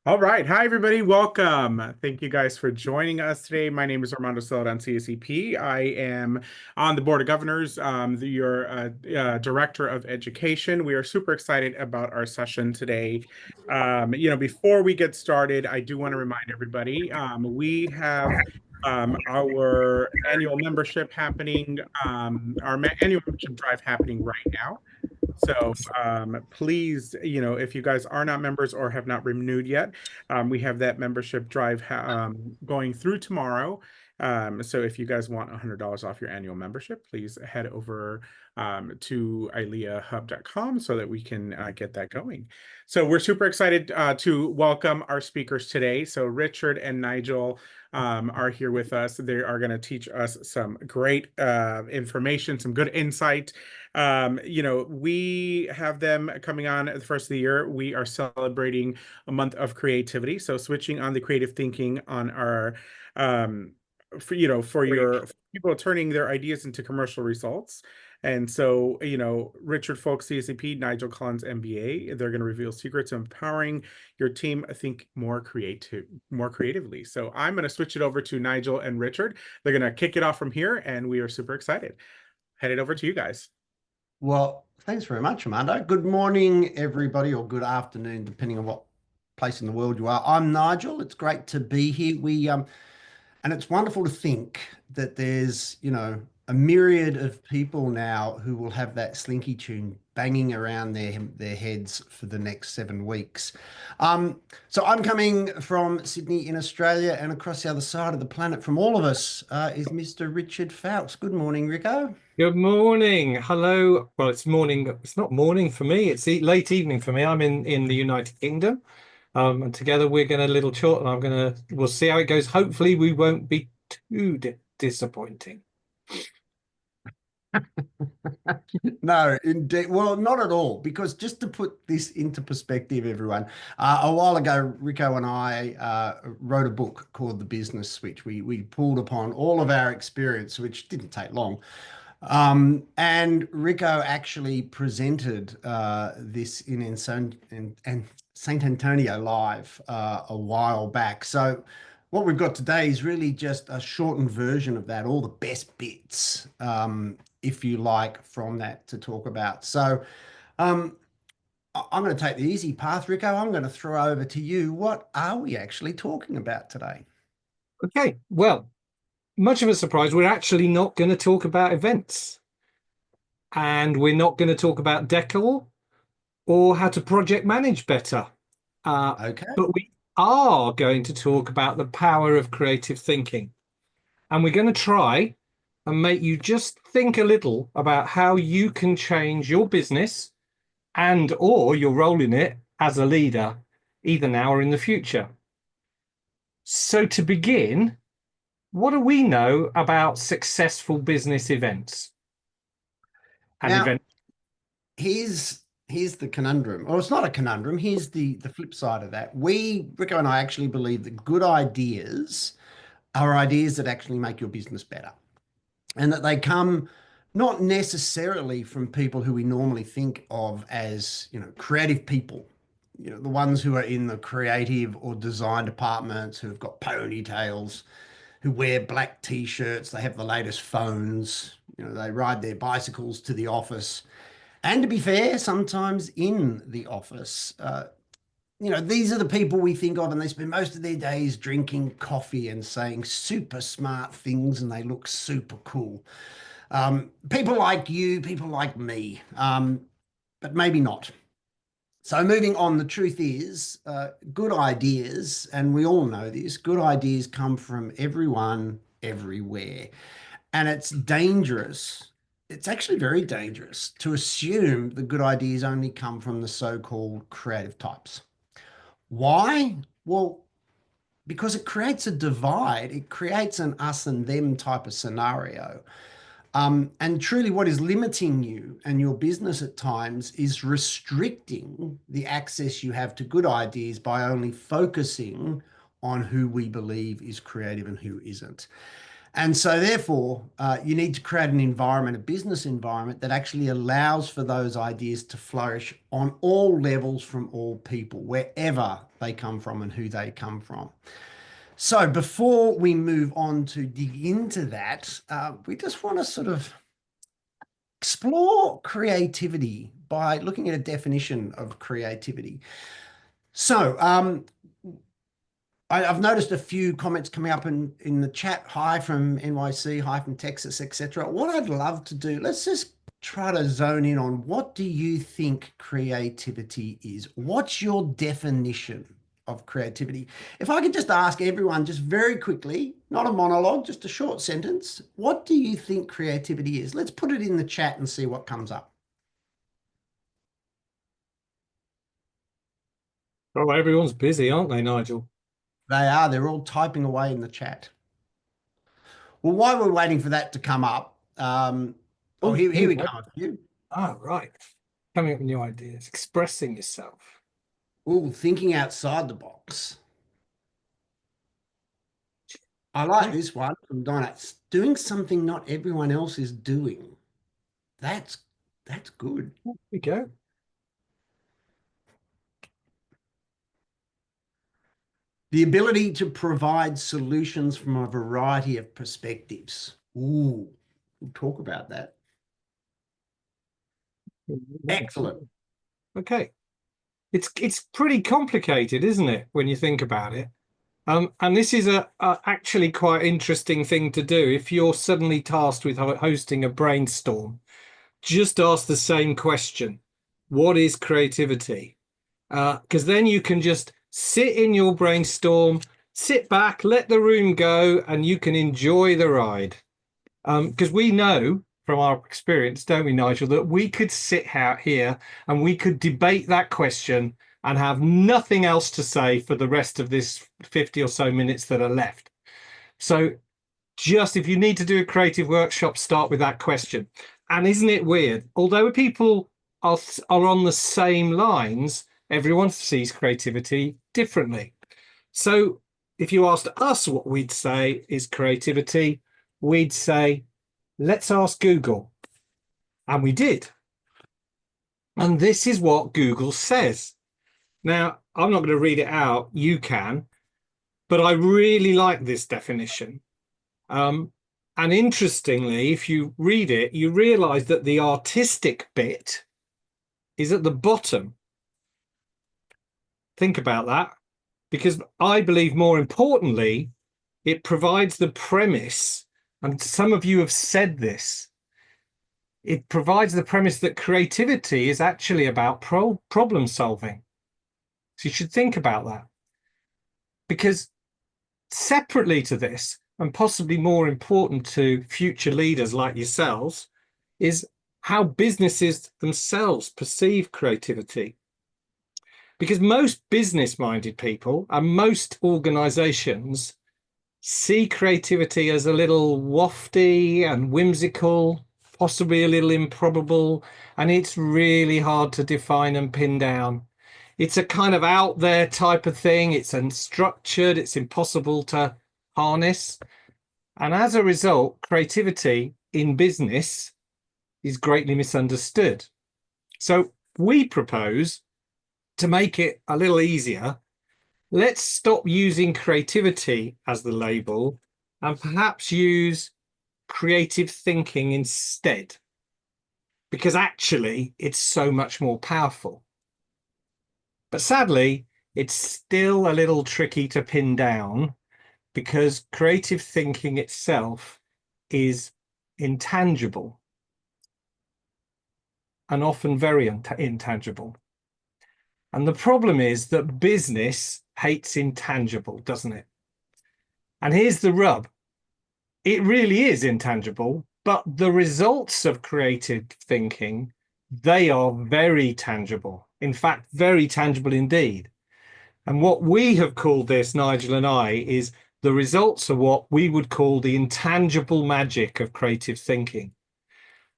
All right. Hi, everybody. Welcome. Thank you guys for joining us today. My name is Armando Celadon, CSEP. I am on the Board of Governors, your Director of Education. We are super excited about our session today. Before we get started, I do want to remind everybody we have our annual membership happening, annual membership drive happening right now. So please, if you guys are not members or have not renewed yet, we have that membership drive going through tomorrow. So if you guys want $100 off your annual membership, please head over to ILEAHub.com so that we can get that going. So we're super excited to welcome our speakers today. So Richard and Nigel are here with us. They are going to teach us some great information, some good insight. We have them coming on at the first of the year. We are celebrating a month of creativity. So switching on the creative thinking on our, for your for people turning their ideas into commercial results. And so, Richard Foulkes, CSEP, Nigel Collins, MBA, they're going to reveal secrets of empowering your team think more creatively. So I'm going to switch it over to Nigel and Richard. They're going to kick it off from here, and we are super excited. Head it over to you guys. Well, thanks very much, Armando. Good morning, everybody, or good afternoon, depending on what place in the world you are. I'm Nigel. It's great to be here. And it's wonderful to think that there's, a myriad of people now who will have that slinky tune banging around their heads for the next 7 weeks. So I'm coming from Sydney in Australia, and across the other side of the planet from all of us is Mr. Richard Foulkes. Good morning, Rico. Good morning. Hello. Well, it's morning. It's not morning for me. It's late evening for me. I'm in the United Kingdom. And together we're going to little chat and we'll see how it goes. Hopefully we won't be too disappointing. No, indeed. Well, not at all, because just to put this into perspective, everyone, a while ago, Rico and I wrote a book called The Business Switch. We pulled upon all of our experience, which didn't take long. And Rico actually presented this in St. Antonio live a while back. So what we've got today is really just a shortened version of that, all the best bits, if you like, from that to talk about. So I'm going to take the easy path, Rico. I'm going to throw over to you. What are we actually talking about today? Okay, well, much of a surprise, we're actually not going to talk about events. And we're not going to talk about decor or how to project manage better. Okay. But we are going to talk about the power of creative thinking. And we're going to try and make you just think a little about how you can change your business and or your role in it as a leader, either now or in the future. So to begin, what do we know about successful business events? Now, here's the conundrum, or it's not a conundrum. Here's the flip side of that. Rico and I actually believe that good ideas are ideas that actually make your business better, and that they come not necessarily from people who we normally think of as, creative people, the ones who are in the creative or design departments, who've got ponytails, who wear black t-shirts, they have the latest phones, they ride their bicycles to the office. And to be fair, sometimes in the office, these are the people we think of, and they spend most of their days drinking coffee and saying super smart things, and they look super cool. People like you, people like me, but maybe not. So moving on, the truth is, good ideas, and we all know this, good ideas come from everyone, everywhere. And it's dangerous. It's actually very dangerous to assume the good ideas only come from the so-called creative types. Why? Well, because it creates a divide. It creates an us and them type of scenario. And truly what is limiting you and your business at times is restricting the access you have to good ideas by only focusing on who we believe is creative and who isn't. And so therefore, you need to create an environment, a business environment that actually allows for those ideas to flourish on all levels from all people, wherever they come from and who they come from. So before we move on to dig into that, we just want to sort of explore creativity by looking at a definition of creativity. So I've noticed a few comments coming up in the chat. Hi from NYC, hi from Texas, etc. What I'd love to do, let's just try to zone in on, what do you think creativity is? What's your definition of creativity? If I could just ask everyone just very quickly, not a monologue, just a short sentence, what do you think creativity is? Let's put it in the chat and see what comes up. Oh, everyone's busy, aren't they, Nigel? They are, they're all typing away in the chat. Well, while we're waiting for that to come up, here we come. Oh, right. Coming up with new ideas, expressing yourself. Oh, thinking outside the box. I like this one from Donna. Doing something not everyone else is doing. That's good. There we go. The ability to provide solutions from a variety of perspectives. Ooh, we'll talk about that. Excellent. Okay. It's pretty complicated, isn't it, when you think about it? And this is a actually quite interesting thing to do. If you're suddenly tasked with hosting a brainstorm, just ask the same question. What is creativity? Because then you can just sit in your brainstorm, sit back, let the room go, and you can enjoy the ride. Because we know from our experience, don't we, Nigel, that we could sit out here and we could debate that question and have nothing else to say for the rest of this 50 or so minutes that are left. So just if you need to do a creative workshop, start with that question. And isn't it weird? Although people are on the same lines, everyone sees creativity differently. So if you asked us what we'd say is creativity, we'd say, let's ask Google. And we did. And this is what Google says. Now, I'm not going to read it out. You can. But I really like this definition. And interestingly, if you read it, you realize that the artistic bit is at the bottom. Think about that. Because I believe more importantly, it provides the premise, and some of you have said this, it provides the premise that creativity is actually about problem solving. So you should think about that. Because separately to this, and possibly more important to future leaders like yourselves, is how businesses themselves perceive creativity. Because most business-minded people and most organizations see creativity as a little wafty and whimsical, possibly a little improbable, and it's really hard to define and pin down. It's a kind of out there type of thing. It's unstructured. It's impossible to harness. And as a result, creativity in business is greatly misunderstood. So we propose to make it a little easier. Let's stop using creativity as the label and perhaps use creative thinking instead, because actually it's so much more powerful. But sadly, it's still a little tricky to pin down because creative thinking itself is intangible and often very intangible. And the problem is that business hates intangible, doesn't it? And here's the rub. It really is intangible, but the results of creative thinking, they are very tangible. In fact, very tangible indeed. And what we have called this, Nigel and I, is the results of what we would call the intangible magic of creative thinking.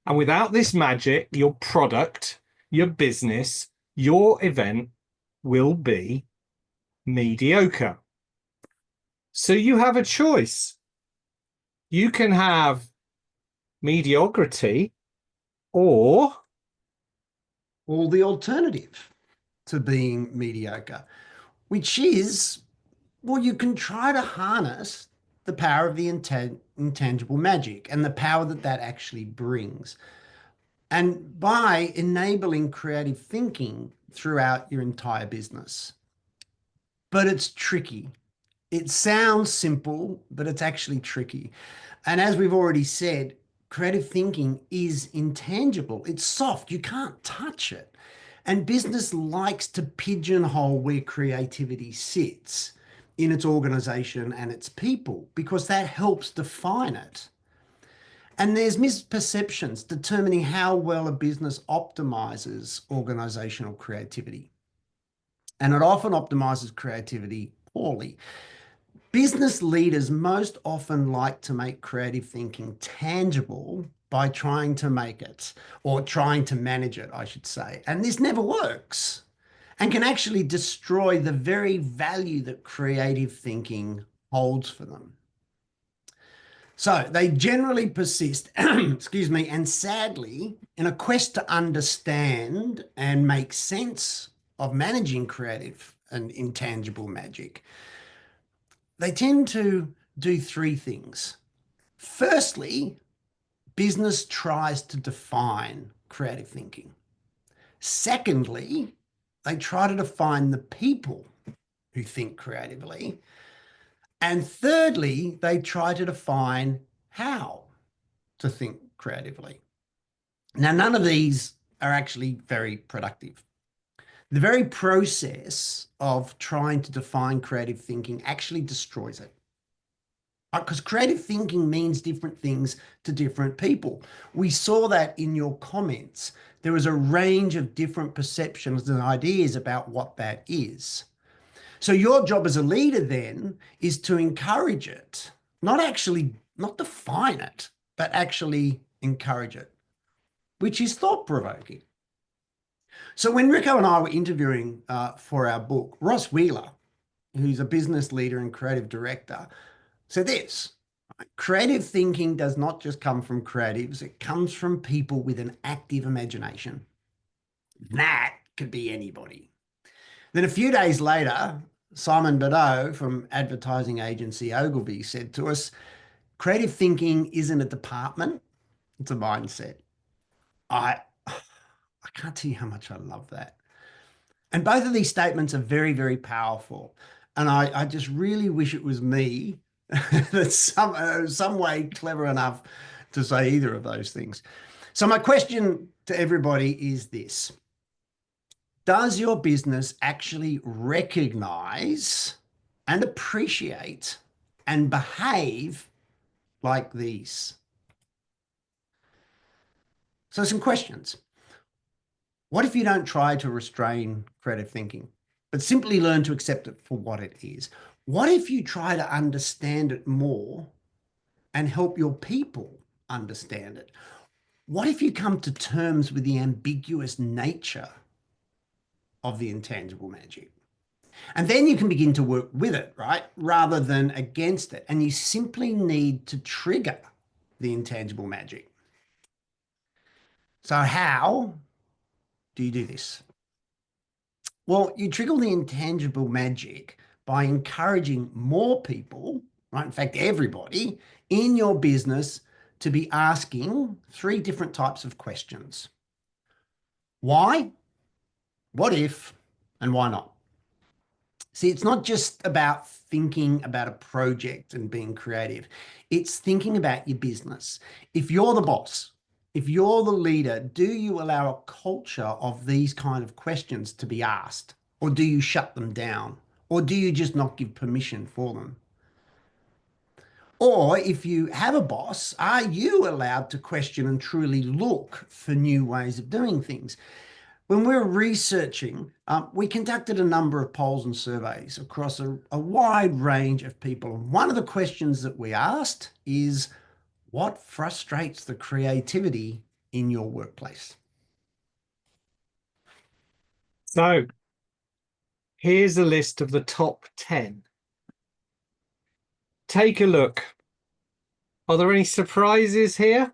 And without this magic, your product, your business, your event will be mediocre. So you have a choice. You can have mediocrity or the alternative to being mediocre, which is, well, you can try to harness the power of the intangible magic and the power that that actually brings. And by enabling creative thinking throughout your entire business. But it's tricky. It sounds simple, but it's actually tricky. And as we've already said, creative thinking is intangible. It's soft. You can't touch it. And business likes to pigeonhole where creativity sits in its organization and its people, because that helps define it. And there's misperceptions determining how well a business optimizes organizational creativity. And it often optimizes creativity poorly. Business leaders most often like to make creative thinking tangible by trying to make it, or trying to manage it, I should say. And this never works and can actually destroy the very value that creative thinking holds for them. So they generally persist, excuse me, and sadly, in a quest to understand and make sense of managing creative and intangible magic, they tend to do three things. Firstly, business tries to define creative thinking. Secondly, they try to define the people who think creatively. And thirdly, they try to define how to think creatively. Now, none of these are actually very productive. The very process of trying to define creative thinking actually destroys it. Because creative thinking means different things to different people. We saw that in your comments. There was a range of different perceptions and ideas about what that is. So your job as a leader then is to encourage it, not define it, but actually encourage it, which is thought-provoking. So when Rico and I were interviewing for our book, Ross Wheeler, who's a business leader and creative director, said this: creative thinking does not just come from creatives, it comes from people with an active imagination. That could be anybody. Then a few days later, Simon Badeau from advertising agency Ogilvy said to us, creative thinking isn't a department, it's a mindset. I can't tell you how much I love that. And both of these statements are very, very powerful. And I just really wish it was me that's some way clever enough to say either of those things. So my question to everybody is this: does your business actually recognize and appreciate and behave like these? So some questions. What if you don't try to restrain creative thinking, but simply learn to accept it for what it is? What if you try to understand it more and help your people understand it? What if you come to terms with the ambiguous nature of the intangible magic? And then you can begin to work with it, right? Rather than against it. And you simply need to trigger the intangible magic. So how do you do this? Well, you trigger the intangible magic by encouraging more people, right? In fact, everybody in your business to be asking three different types of questions. Why? What if? And why not? See, it's not just about thinking about a project and being creative. It's thinking about your business. If you're the boss, if you're the leader, do you allow a culture of these kind of questions to be asked? Or do you shut them down? Or do you just not give permission for them? Or if you have a boss, are you allowed to question and truly look for new ways of doing things? When we were researching, we conducted a number of polls and surveys across a wide range of people. And one of the questions that we asked is, what frustrates the creativity in your workplace? So here's a list of the top 10. Take a look. Are there any surprises here?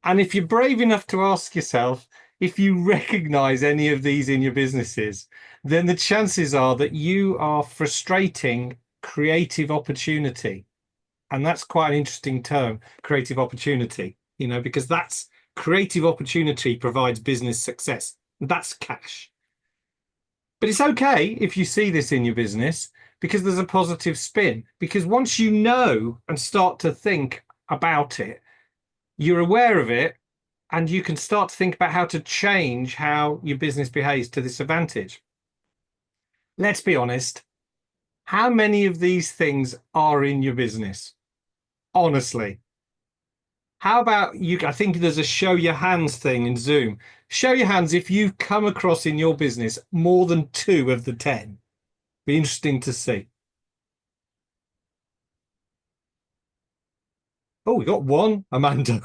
And if you're brave enough to ask yourself if you recognize any of these in your businesses, then the chances are that you are frustrating creative opportunity. And that's quite an interesting term, creative opportunity, because that's creative opportunity provides business success. That's cash. But it's okay if you see this in your business because there's a positive spin. Because once you know and start to think about it, you're aware of it, and you can start to think about how to change how your business behaves to this advantage. Let's be honest. How many of these things are in your business? Honestly. How about you? I think there's a show your hands thing in Zoom. Show your hands if you've come across in your business more than 2 of the 10. Be interesting to see. Oh, we got 1, Amanda.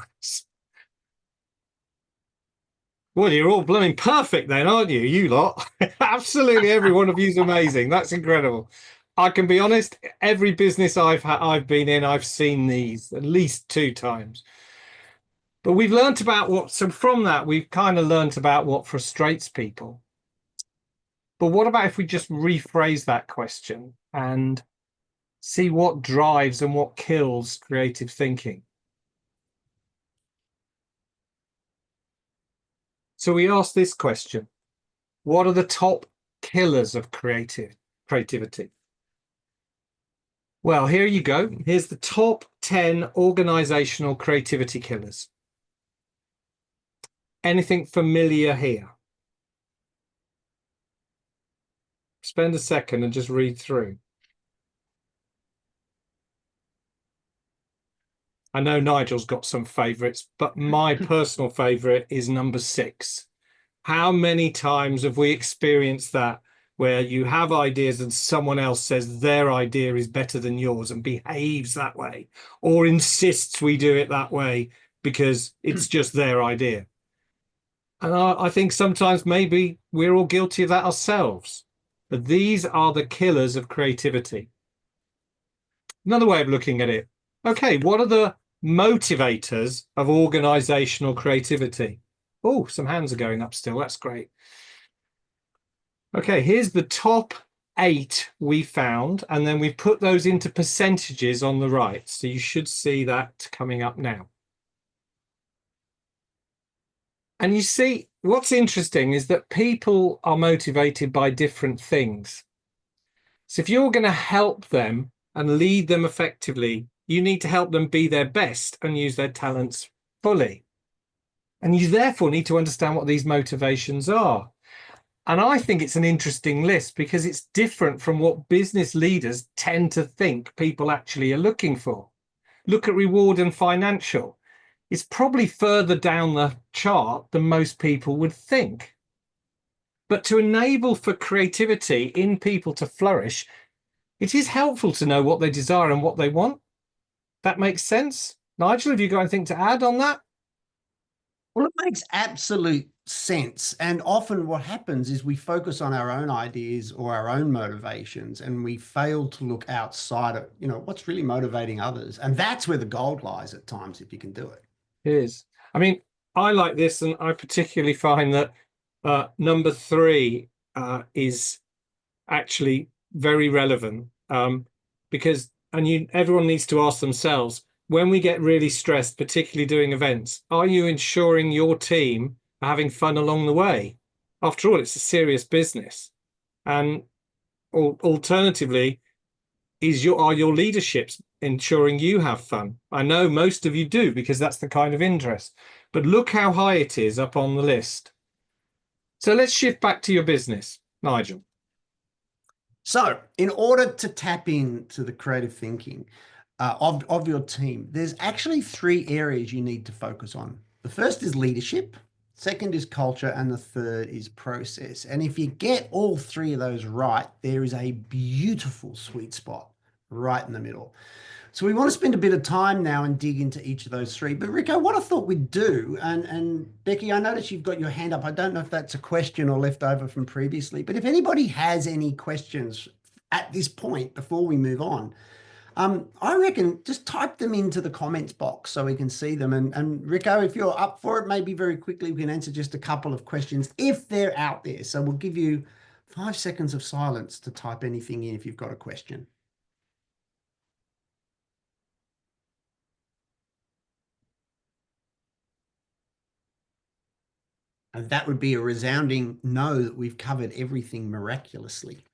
Well, you're all blooming perfect then, aren't you? You lot. Absolutely every one of you is amazing. That's incredible. I can be honest, every business I've been in, I've seen these at least 2 times. But we've learnt about so from that, we've kind of learnt about what frustrates people. But what about if we just rephrase that question and see what drives and what kills creative thinking? So we asked this question: what are the top killers of creativity? Well, here you go. Here's the top 10 organizational creativity killers. Anything familiar here? Spend a second and just read through. I know Nigel's got some favorites, but my personal favorite is number 6. How many times have we experienced that, where you have ideas and someone else says their idea is better than yours and behaves that way, or insists we do it that way because it's just their idea? And I think sometimes maybe we're all guilty of that ourselves. But these are the killers of creativity. Another way of looking at it. Okay, what are the motivators of organizational creativity? Oh, some hands are going up still. That's great. Okay, here's the top 8 we found, and then we've put those into percentages on the right. So you should see that coming up now. And you see, what's interesting is that people are motivated by different things. So if you're going to help them and lead them effectively, you need to help them be their best and use their talents fully. And you therefore need to understand what these motivations are. And I think it's an interesting list because it's different from what business leaders tend to think people actually are looking for. Look at reward and financial. It's probably further down the chart than most people would think. But to enable for creativity in people to flourish, it is helpful to know what they desire and what they want. That makes sense. Nigel, have you got anything to add on that? Well, it makes absolute sense. And often what happens is we focus on our own ideas or our own motivations, and we fail to look outside of, what's really motivating others. And that's where the gold lies at times, if you can do it. It is. I mean, I like this, and I particularly find that number 3 is actually very relevant because everyone needs to ask themselves, when we get really stressed, particularly doing events, are you ensuring your team are having fun along the way? After all, it's a serious business. And alternatively, are your leaderships ensuring you have fun? I know most of you do because that's the kind of interest. But look how high it is up on the list. So let's shift back to your business, Nigel. So in order to tap into the creative thinking of your team, there's actually 3 areas you need to focus on. The first is leadership, second is culture, and the third is process. And if you get all 3 of those right, there is a beautiful sweet spot right in the middle. So we want to spend a bit of time now and dig into each of those 3. But Rico, what I thought we'd do, and Becky, I noticed you've got your hand up. I don't know if that's a question or left over from previously, but if anybody has any questions at this point before we move on, I reckon just type them into the comments box so we can see them. And Rico, if you're up for it, maybe very quickly we can answer just a couple of questions if they're out there. So we'll give you 5 seconds of silence to type anything in if you've got a question. And that would be a resounding no that we've covered everything miraculously.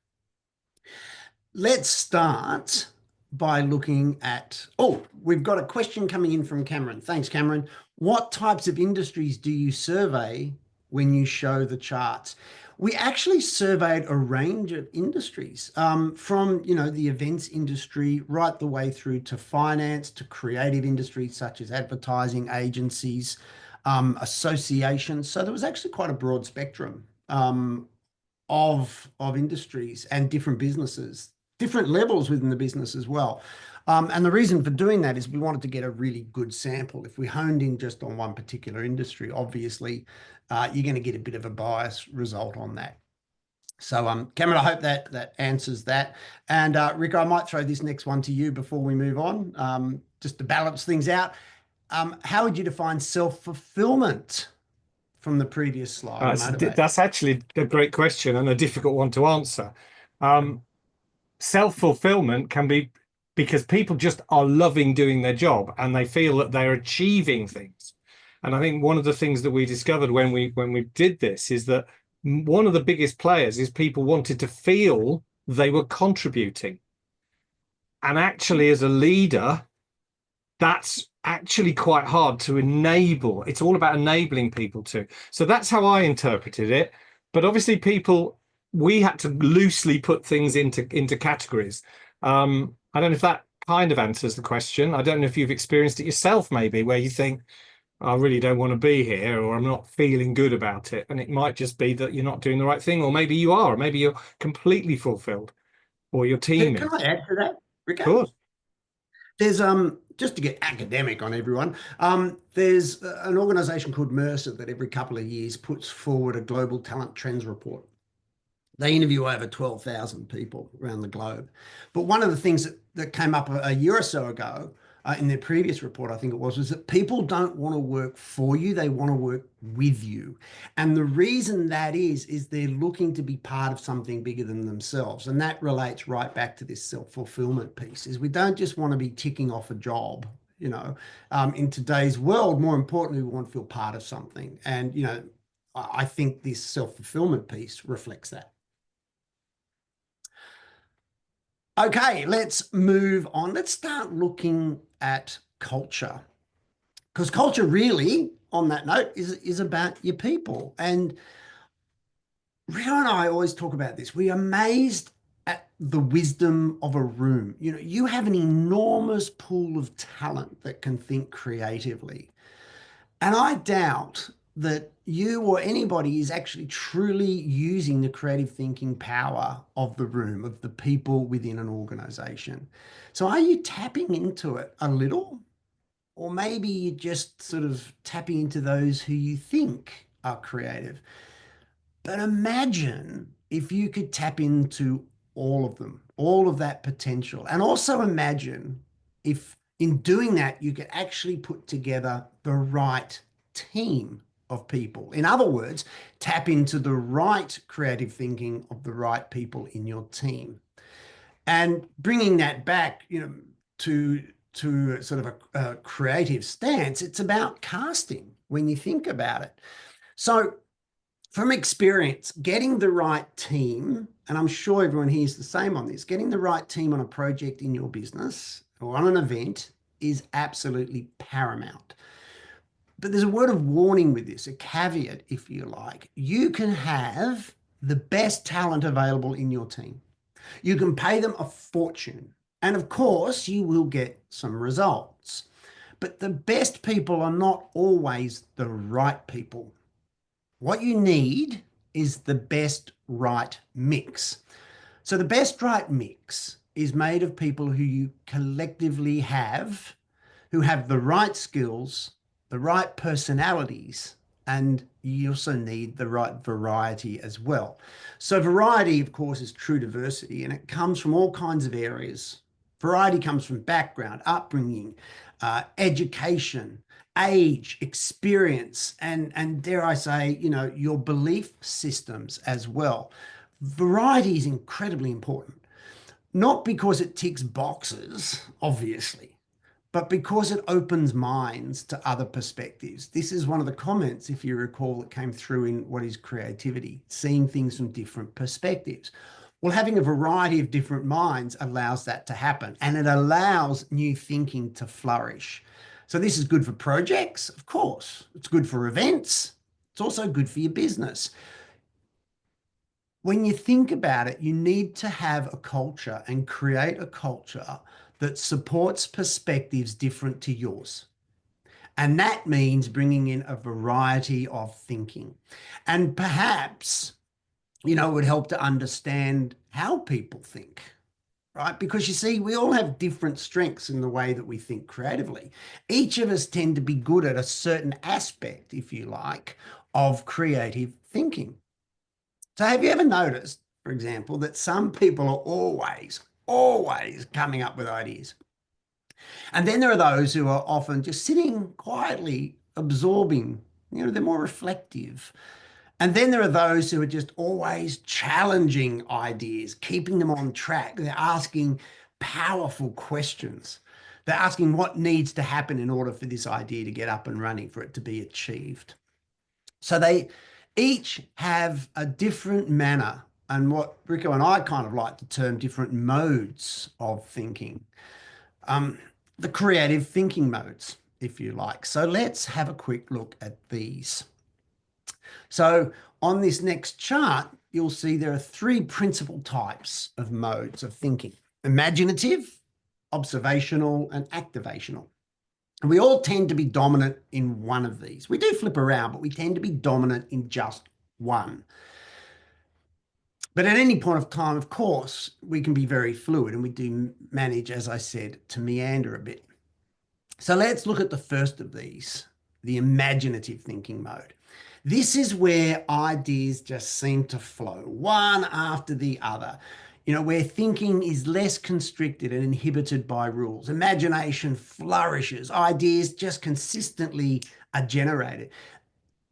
Let's start by looking at, oh, we've got a question coming in from Cameron. Thanks, Cameron. What types of industries do you survey when you show the charts? We actually surveyed a range of industries, from, the events industry right the way through to finance, to creative industries such as advertising agencies, associations. So there was actually quite a broad spectrum of industries and different businesses, different levels within the business as well. And the reason for doing that is we wanted to get a really good sample. If we honed in just on one particular industry, obviously, you're going to get a bit of a biased result on that. So, Cameron, I hope that answers that. And Rick, I might throw this next one to you before we move on, just to balance things out. How would you define self-fulfillment from the previous slide? That's actually a great question and a difficult one to answer. Self-fulfillment can be because people just are loving doing their job and they feel that they're achieving things. And I think one of the things that we discovered when we did this is that one of the biggest players is people wanted to feel they were contributing. And actually, as a leader, that's actually quite hard to enable. It's all about enabling people to. So that's how I interpreted it. But obviously, we had to loosely put things into categories. I don't know if that kind of answers the question. I don't know if you've experienced it yourself, maybe, where you think, I really don't want to be here, or I'm not feeling good about it. And it might just be that you're not doing the right thing, or maybe you are, or maybe you're completely fulfilled, or your team Can is. I add to that, Rico? Of course. There's just to get academic on everyone, there's an organization called Mercer that every couple of years puts forward a global talent trends report. They interview over 12,000 people around the globe. But one of the things that came up a year or so ago in their previous report, I think it was that people don't want to work for you, they want to work with you. And the reason that is they're looking to be part of something bigger than themselves. And that relates right back to this self-fulfillment piece, is we don't just want to be ticking off a job. In today's world, more importantly, we want to feel part of something. And, I think this self-fulfillment piece reflects that. Okay, let's move on. Let's start looking at culture, because culture really, on that note, is about your people. And Rio and I always talk about this. We're amazed at the wisdom of a room. You have an enormous pool of talent that can think creatively. And I doubt that you or anybody is actually truly using the creative thinking power of the room, of the people within an organization. So are you tapping into it a little? Or maybe you're just sort of tapping into those who you think are creative. But imagine if you could tap into all of them, all of that potential. And also imagine if in doing that, you could actually put together the right team of people. In other words, tap into the right creative thinking of the right people in your team. And bringing that back, to sort of a creative stance, it's about casting when you think about it. So from experience, getting the right team, and I'm sure everyone here is the same on this, getting the right team on a project in your business or on an event is absolutely paramount. But there's a word of warning with this, a caveat, if you like. You can have the best talent available in your team. You can pay them a fortune. And of course, you will get some results. But the best people are not always the right people. What you need is the best right mix. So the best right mix is made of people who you collectively have, who have the right skills, the right personalities, and you also need the right variety as well. So variety, of course, is true diversity, and it comes from all kinds of areas Variety comes from background, upbringing, education, age, experience, and dare I say, your belief systems as well. Variety is incredibly important, not because it ticks boxes, obviously, but because it opens minds to other perspectives. This is one of the comments, if you recall, that came through in what is creativity, seeing things from different perspectives. Well, having a variety of different minds allows that to happen, and it allows new thinking to flourish. So this is good for projects, of course. It's good for events. It's also good for your business. When you think about it, you need to have a culture and create a culture that supports perspectives different to yours. And that means bringing in a variety of thinking. And perhaps, it would help to understand how people think, right? Because you see, we all have different strengths in the way that we think creatively. Each of us tend to be good at a certain aspect, if you like, of creative thinking. So have you ever noticed, for example, that some people are always coming up with ideas? And then there are those who are often just sitting quietly, absorbing, they're more reflective. And then there are those who are just always challenging ideas, keeping them on track. They're asking powerful questions. They're asking what needs to happen in order for this idea to get up and running, for it to be achieved. So they each have a different manner and what Rico and I kind of like to term different modes of thinking. The creative thinking modes, if you like. So let's have a quick look at these. So on this next chart, you'll see there are three principal types of modes of thinking: imaginative, observational, and activational. And we all tend to be dominant in one of these. We do flip around, but we tend to be dominant in just one. But at any point of time, of course, we can be very fluid, and we do manage, as I said, to meander a bit. So let's look at the first of these, the imaginative thinking mode. This is where ideas just seem to flow, one after the other, where thinking is less constricted and inhibited by rules. Imagination flourishes, ideas just consistently are generated.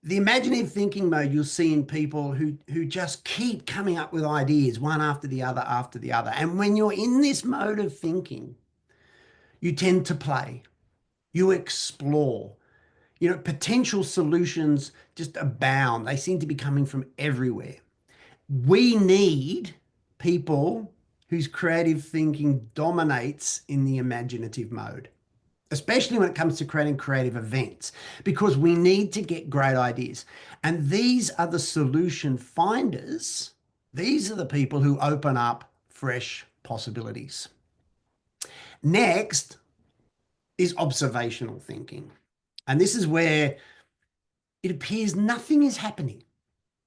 The imaginative thinking mode you'll see in people who just keep coming up with ideas, one after the other after the other. And when you're in this mode of thinking, you tend to play, you explore. Potential solutions just abound. They seem to be coming from everywhere. We need people whose creative thinking dominates in the imaginative mode, especially when it comes to creating creative events, because we need to get great ideas. And these are the solution finders. These are the people who open up fresh possibilities. Next is observational thinking. And this is where it appears nothing is happening.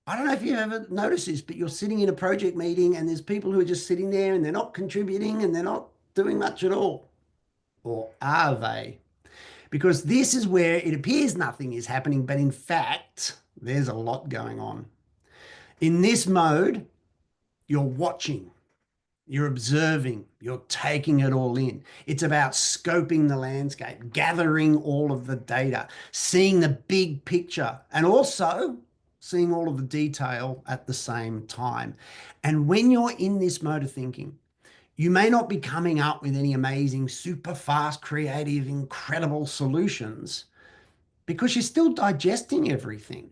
I don't know if you ever noticed this, but you're sitting in a project meeting and there's people who are just sitting there and they're not contributing and they're not doing much at all. Or are they? Because this is where it appears nothing is happening, but in fact, there's a lot going on. In this mode, you're watching, you're observing, you're taking it all in. It's about scoping the landscape, gathering all of the data, seeing the big picture, and also seeing all of the detail at the same time. And when you're in this mode of thinking, you may not be coming up with any amazing, super fast, creative, incredible solutions because you're still digesting everything.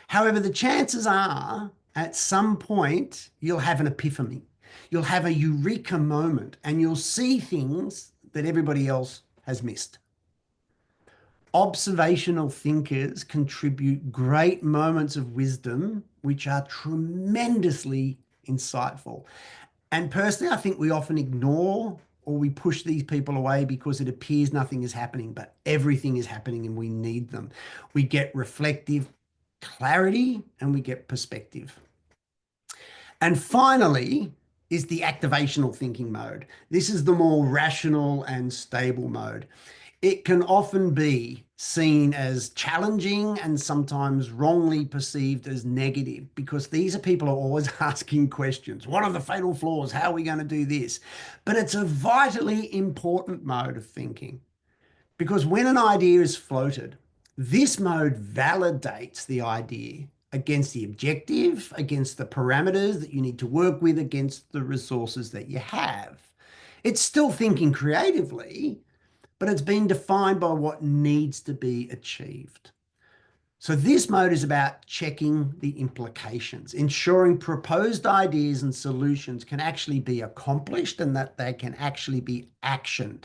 However, the chances are at some point you'll have an epiphany. You'll have a eureka moment and you'll see things that everybody else has missed. Observational thinkers contribute great moments of wisdom, which are tremendously insightful. And personally, I think we often ignore or we push these people away because it appears nothing is happening, but everything is happening and we need them. We get reflective clarity and we get perspective. And finally is the activational thinking mode. This is the more rational and stable mode. it can often be seen as challenging and sometimes wrongly perceived as negative, because these are people who are always asking questions. What are the fatal flaws? How are we going to do this? But it's a vitally important mode of thinking, because when an idea is floated, this mode validates the idea against the objective, against the parameters that you need to work with, against the resources that you have. It's still thinking creatively, but it's been defined by what needs to be achieved. So this mode is about checking the implications, ensuring proposed ideas and solutions can actually be accomplished and that they can actually be actioned.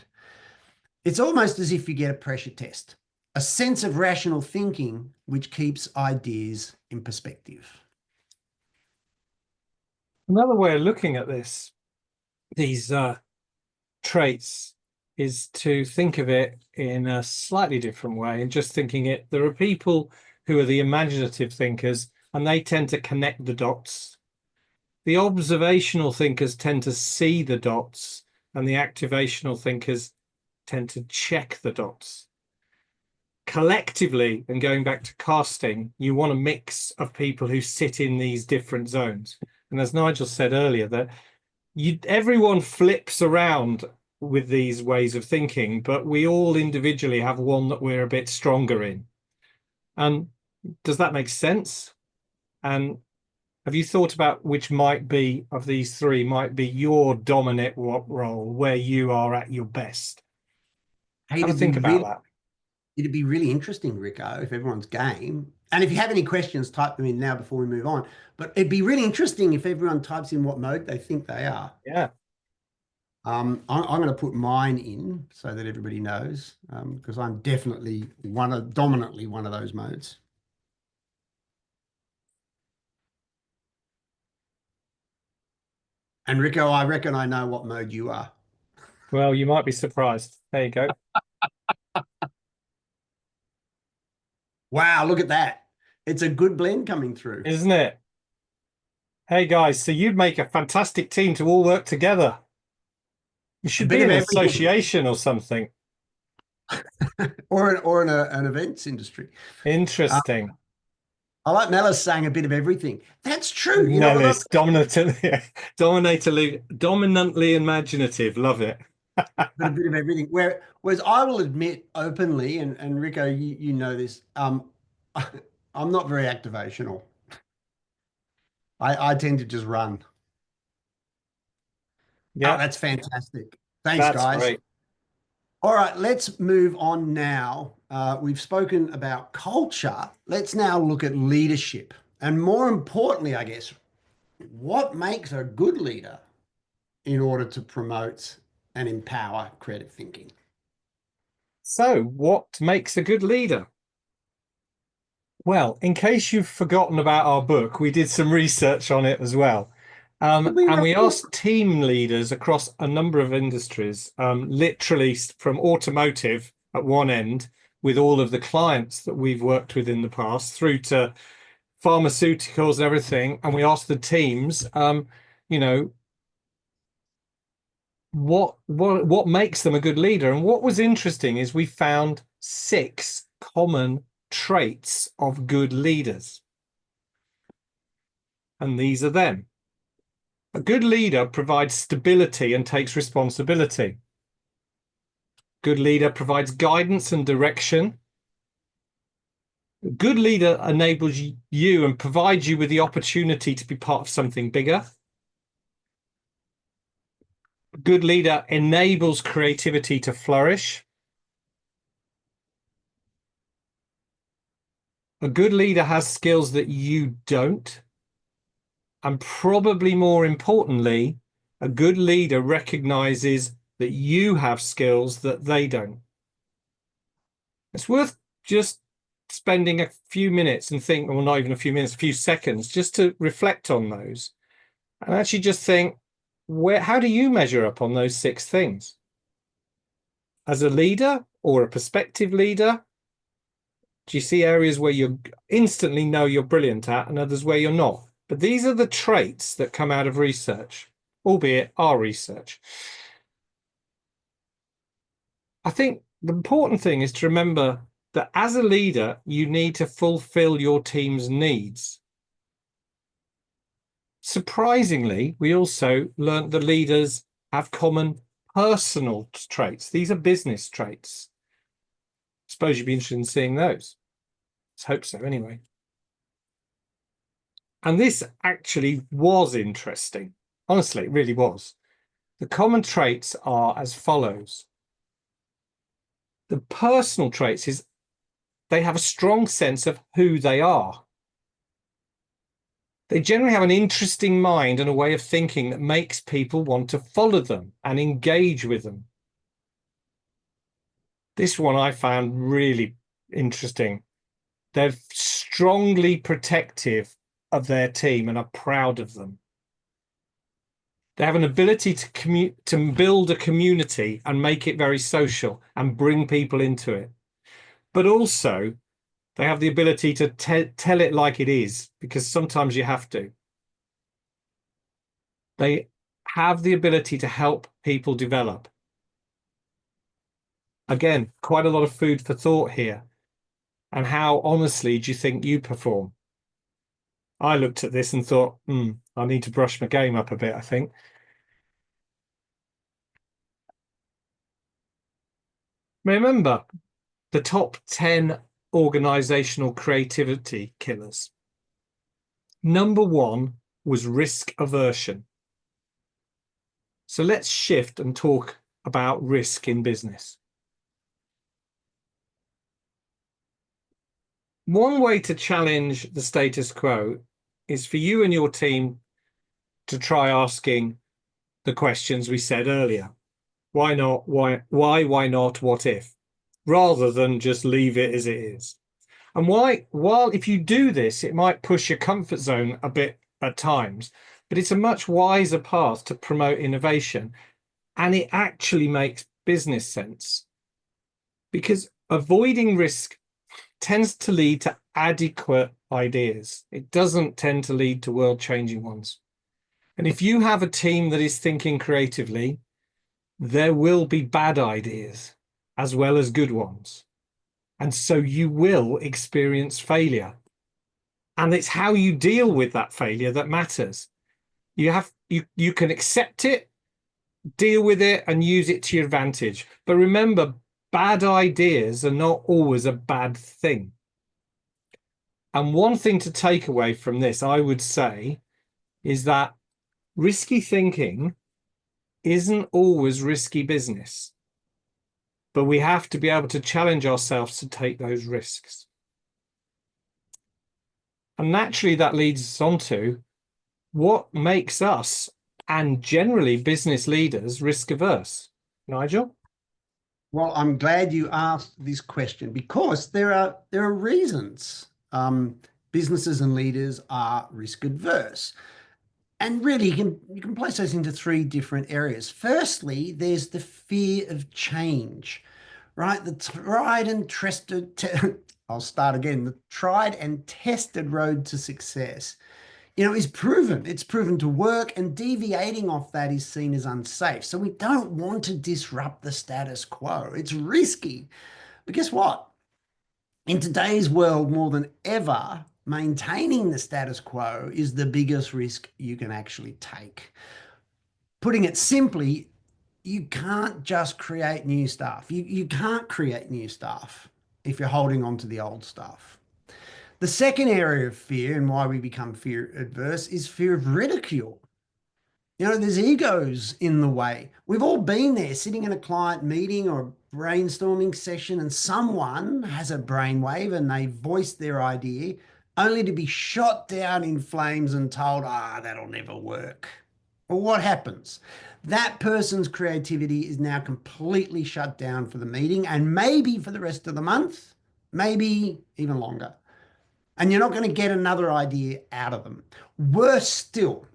It's almost as if you get a pressure test, a sense of rational thinking which keeps ideas in perspective. Another way of looking at these traits, is to think of it in a slightly different way, and just thinking it, there are people who are the imaginative thinkers and they tend to connect the dots. The observational thinkers tend to see the dots, and the activational thinkers tend to check the dots. Collectively, and going back to casting, you want a mix of people who sit in these different zones. And as Nigel said earlier, that everyone flips around with these ways of thinking, but we all individually have one that we're a bit stronger in. And does that make sense? And have you thought about which might be, of these three, might be your dominant role, where you are at your best? Hey, Have a think about that. It'd be really interesting, Rico, if everyone's game. And if you have any questions, type them in now before we move on. But it'd be really interesting if everyone types in what mode they think they are. Yeah. I'm going to put mine in so that everybody knows, because I'm definitely dominantly one of those modes. And Rico, I reckon I know what mode you are. Well, you might be surprised. There you go. Wow, look at that. It's a good blend coming through. Isn't it? Hey, guys, so you'd make a fantastic team to all work together. You should be an association or something. or an events industry. Interesting. I like Nellis saying a bit of everything. That's true. You Nellis, dominantly imaginative. Love it. A bit of everything. Whereas I will admit openly, and Rico, you know this, I'm not very activational. I tend to just run. Yeah, that's fantastic. Thanks, guys. Great. All right, let's move on now. We've spoken about culture. Let's now look at leadership. And more importantly, I guess, what makes a good leader in order to promote and empower creative thinking? So, what makes a good leader? Well, in case you've forgotten about our book, we did some research on it as well. And we asked team leaders across a number of industries, literally from automotive at one end, with all of the clients that we've worked with in the past, through to pharmaceuticals and everything. And we asked the teams, what makes them a good leader? And what was interesting is we found 6 common traits of good leaders. And these are them. A good leader provides stability and takes responsibility. Good leader provides guidance and direction. A good leader enables you and provides you with the opportunity to be part of something bigger. A good leader enables creativity to flourish. A good leader has skills that you don't. And probably more importantly, a good leader recognizes that you have skills that they don't. It's worth just spending a few minutes and think, well, not even a few minutes, a few seconds, just to reflect on those and actually just think, how do you measure up on those 6 things? As a leader or a prospective leader, do you see areas where you instantly know you're brilliant at and others where you're not? But these are the traits that come out of research, albeit our research. I think the important thing is to remember that as a leader, you need to fulfill your team's needs. Surprisingly, we also learned that leaders have common personal traits. These are business traits. I suppose you'd be interested in seeing those. Let's hope so, anyway. And this actually was interesting. Honestly, it really was. The common traits are as follows. The personal traits is they have a strong sense of who they are. They generally have an interesting mind and a way of thinking that makes people want to follow them and engage with them. This one I found really interesting. They're strongly protective of their team and are proud of them. They have an ability to build a community and make it very social and bring people into it. But also, they have the ability to tell it like it is, because sometimes you have to. They have the ability to help people develop. Again, quite a lot of food for thought here. And how honestly do you think you perform? I looked at this and thought, I need to brush my game up a bit, I think. Remember the top 10 organizational creativity killers. Number 1 was risk aversion. So let's shift and talk about risk in business. One way to challenge the status quo is for you and your team to try asking the questions we said earlier. Why not? Why not? What if? Rather than just leave it as it is. And while if you do this, it might push your comfort zone a bit at times, but it's a much wiser path to promote innovation. And it actually makes business sense, because avoiding risk tends to lead to adequate ideas. It doesn't tend to lead to world-changing ones. And if you have a team that is thinking creatively, there will be bad ideas as well as good ones. And so you will experience failure. And it's how you deal with that failure that matters. You can accept it, deal with it, and use it to your advantage. But remember, bad ideas are not always a bad thing. And one thing to take away from this, I would say, is that risky thinking isn't always risky business, but we have to be able to challenge ourselves to take those risks. And naturally, that leads us on to what makes us, and generally business leaders, risk averse. Nigel? Well, I'm glad you asked this question, because there are reasons businesses and leaders are risk adverse. And really, you can place those into 3 different areas. Firstly, there's the fear of change, right? The tried and tested, I'll start again. The tried and tested road to success, is proven. It's proven to work, and deviating off that is seen as unsafe. So we don't want to disrupt the status quo. It's risky. But guess what? In today's world, more than ever, maintaining the status quo is the biggest risk you can actually take. Putting it simply, you can't just create new stuff. You can't create new stuff if you're holding on to the old stuff. The second area of fear, and why we become fear adverse, is fear of ridicule. There's egos in the way. We've all been there, sitting in a client meeting or a brainstorming session, and someone has a brainwave and they voice their idea only to be shot down in flames and told, that'll never work. Well, what happens? That person's creativity is now completely shut down for the meeting, and maybe for the rest of the month, maybe even longer. And you're not going to get another idea out of them. Worse still,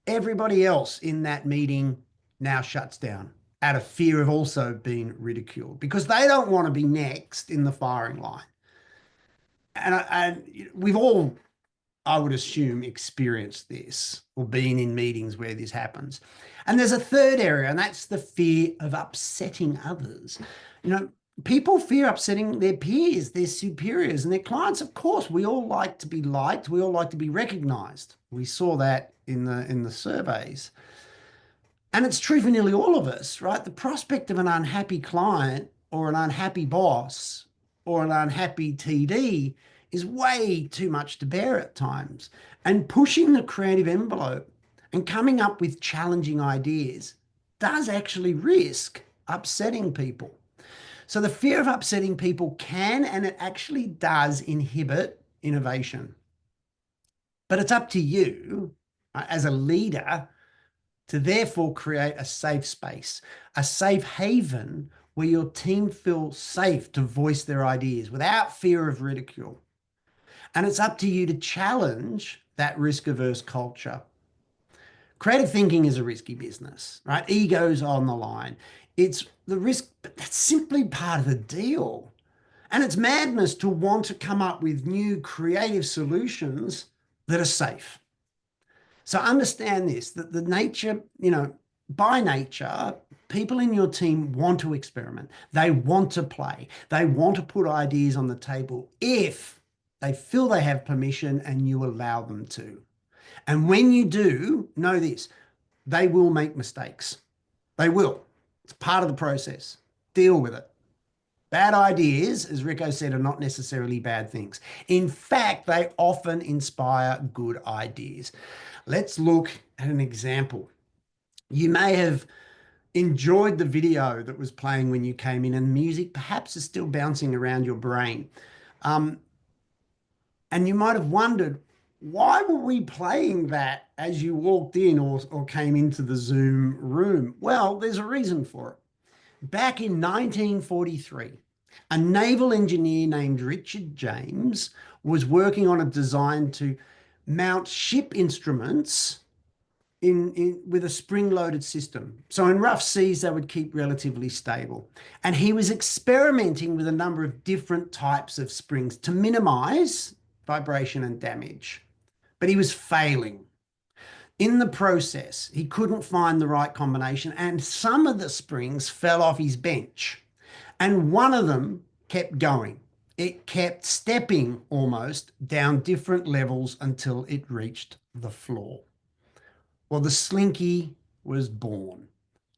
everybody else in that meeting now shuts down out of fear of also being ridiculed, because they don't want to be next in the firing line. And we've all, I would assume, experienced this or been in meetings where this happens. And there's a third area, and that's the fear of upsetting others. People fear upsetting their peers, their superiors, and their clients. Of course, we all like to be liked. We all like to be recognized. We saw that in the surveys. And it's true for nearly all of us, right? The prospect of an unhappy client or an unhappy boss or an unhappy TD is way too much to bear at times. And pushing the creative envelope and coming up with challenging ideas does actually risk upsetting people. So the fear of upsetting people can, and it actually does, inhibit innovation. But it's up to you as a leader to therefore create a safe space, a safe haven where your team feels safe to voice their ideas without fear of ridicule. And it's up to you to challenge that risk-averse culture. Creative thinking is a risky business, right? Ego's on the line. It's the risk, but that's simply part of the deal. And it's madness to want to come up with new creative solutions that are safe. So understand this, that the nature, by nature, people in your team want to experiment. They want to play. They want to put ideas on the table if they feel they have permission and you allow them to. And when you do, know this, they will make mistakes. They will. It's part of the process. Deal with it. Bad ideas, as Rico said, are not necessarily bad things. In fact, they often inspire good ideas. Let's look at an example. You may have enjoyed the video that was playing when you came in, and music perhaps is still bouncing around your brain. And you might have wondered, why were we playing that as you walked in or came into the Zoom room? Well, there's a reason for it. Back in 1943, a naval engineer named Richard James was working on a design to mount ship instruments with a spring-loaded system. So in rough seas, they would keep relatively stable. And he was experimenting with a number of different types of springs to minimize vibration and damage. But he was failing. In the process, he couldn't find the right combination, and some of the springs fell off his bench. And one of them kept going. It kept stepping almost down different levels until it reached the floor. Well, the Slinky was born.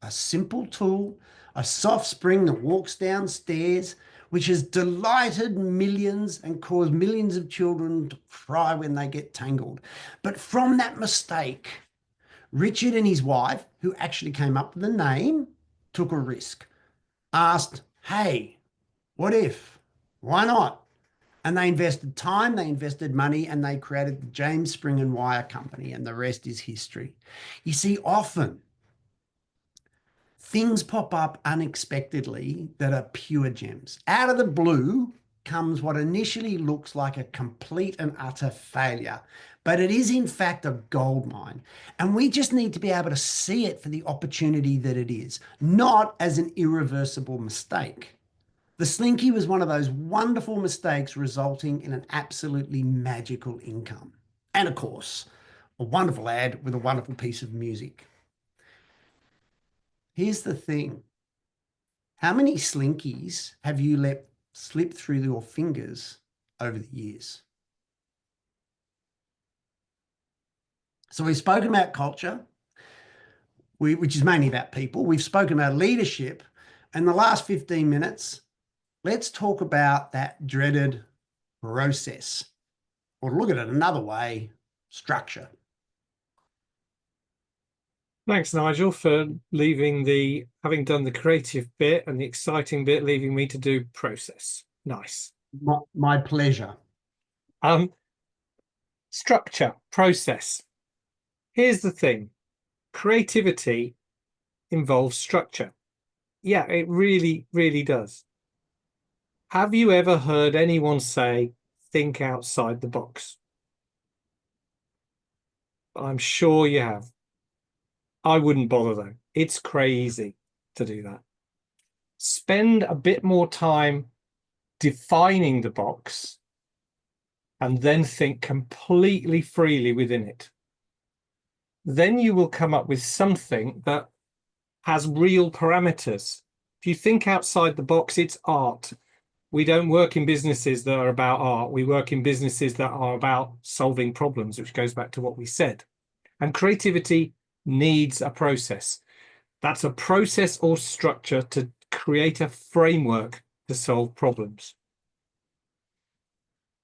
A simple tool, a soft spring that walks downstairs, which has delighted millions and caused millions of children to cry when they get tangled. But from that mistake, Richard and his wife, who actually came up with the name, took a risk, asked, hey, what if? Why not? And they invested time, they invested money, and they created the James Spring and Wire Company, and the rest is history. You see, often things pop up unexpectedly that are pure gems. Out of the blue comes what initially looks like a complete and utter failure, but it is in fact a gold mine. And we just need to be able to see it for the opportunity that it is, not as an irreversible mistake. The Slinky was one of those wonderful mistakes resulting in an absolutely magical income. And of course, a wonderful ad with a wonderful piece of music. Here's the thing. How many Slinkies have you let slip through your fingers over the years? So we've spoken about culture, which is mainly about people. We've spoken about leadership. In the last 15 minutes, let's talk about that dreaded process, or to look at it another way, structure. Thanks, Nigel, for having done the creative bit and the exciting bit, leaving me to do process. Nice. My pleasure. Structure, process. Here's the thing. Creativity involves structure. Yeah, it really, really does. Have you ever heard anyone say, think outside the box? I'm sure you have. I wouldn't bother though. It's crazy to do that. Spend a bit more time defining the box and then think completely freely within it. Then you will come up with something that has real parameters If you think outside the box, it's art. We don't work in businesses that are about art. We work in businesses that are about solving problems, which goes back to what we said. And creativity needs a process. That's a process or structure to create a framework to solve problems.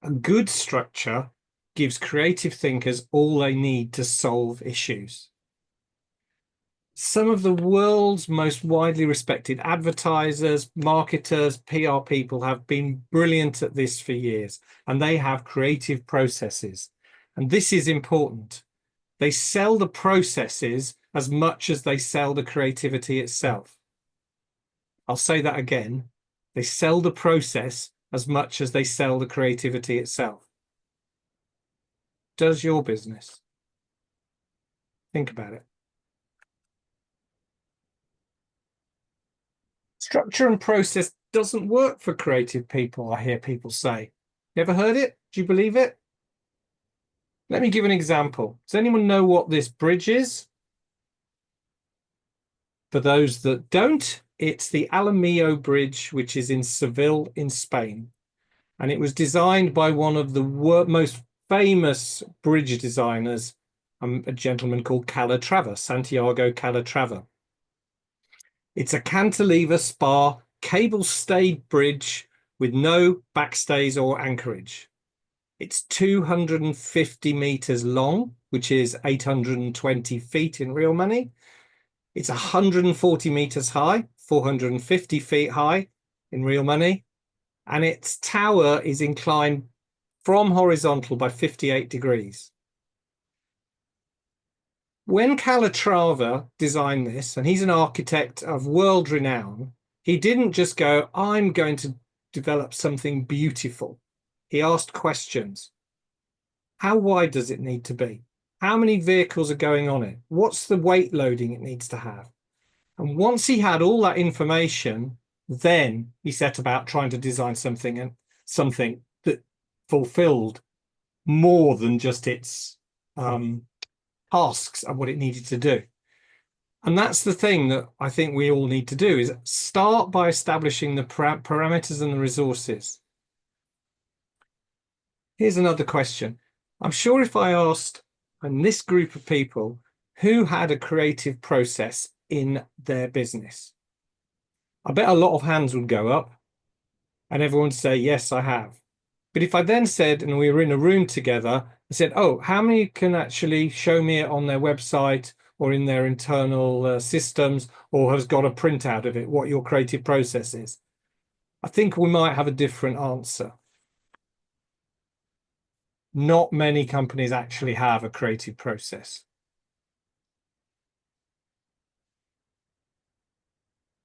A good structure gives creative thinkers all they need to solve issues. Some of the world's most widely respected advertisers, marketers, PR people have been brilliant at this for years, and they have creative processes. And this is important. They sell the processes as much as they sell the creativity itself. I'll say that again. They sell the process as much as they sell the creativity itself. Does your business? Think about it. Structure and process doesn't work for creative people, I hear people say. You ever heard it? Do you believe it? Let me give an example. Does anyone know what this bridge is? For those that don't, it's the Alamillo Bridge, which is in Seville in Spain. And it was designed by one of the most famous bridge designers, a gentleman called Calatrava, Santiago Calatrava. It's a cantilever spar, cable-stayed bridge with no backstays or anchorage. It's 250 meters long, which is 820 feet in real money. It's 140 meters high, 450 feet high in real money. And its tower is inclined from horizontal by 58 degrees. When Calatrava designed this, and he's an architect of world renown, he didn't just go, I'm going to develop something beautiful. He asked questions. How wide does it need to be? How many vehicles are going on it? What's the weight loading it needs to have? And once he had all that information, then he set about trying to design something that fulfilled more than just its tasks and what it needed to do. And that's the thing that I think we all need to do, is start by establishing the parameters and the resources. Here's another question. I'm sure if I asked this group of people who had a creative process in their business, I bet a lot of hands would go up and everyone would say, yes, I have. But if I then said, and we were in a room together, I said, oh, how many can actually show me it on their website or in their internal systems, or has got a printout of it, what your creative process is? I think we might have a different answer. Not many companies actually have a creative process.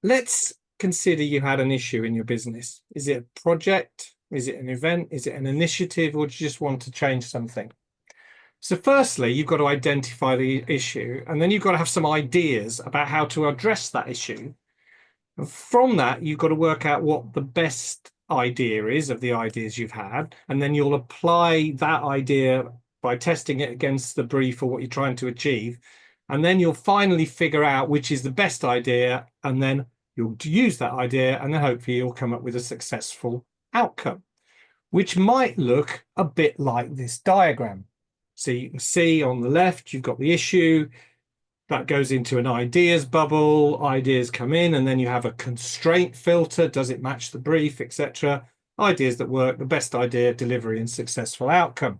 Let's consider you had an issue in your business. Is it a project? Is it an event? Is it an initiative? Or do you just want to change something? So firstly, you've got to identify the issue, and then you've got to have some ideas about how to address that issue. And from that, you've got to work out what the best idea is of the ideas you've had, and then you'll apply that idea by testing it against the brief or what you're trying to achieve. And then you'll finally figure out which is the best idea, and then you'll use that idea, and then hopefully you'll come up with a successful outcome, which might look a bit like this diagram. So you can see on the left, you've got the issue that goes into an ideas bubble, ideas come in, and then you have a constraint filter. Does it match the brief, etc.? Ideas that work, the best idea, delivery, and successful outcome.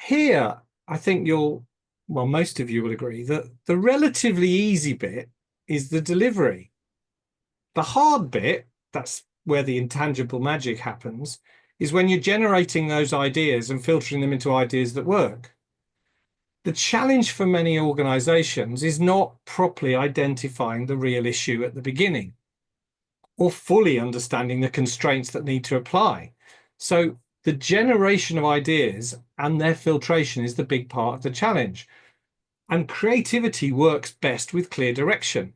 Here, I think most of you will agree that the relatively easy bit is the delivery. The hard bit, that's where the intangible magic happens, is when you're generating those ideas and filtering them into ideas that work. The challenge for many organizations is not properly identifying the real issue at the beginning or fully understanding the constraints that need to apply. So the generation of ideas and their filtration is the big part of the challenge. And creativity works best with clear direction.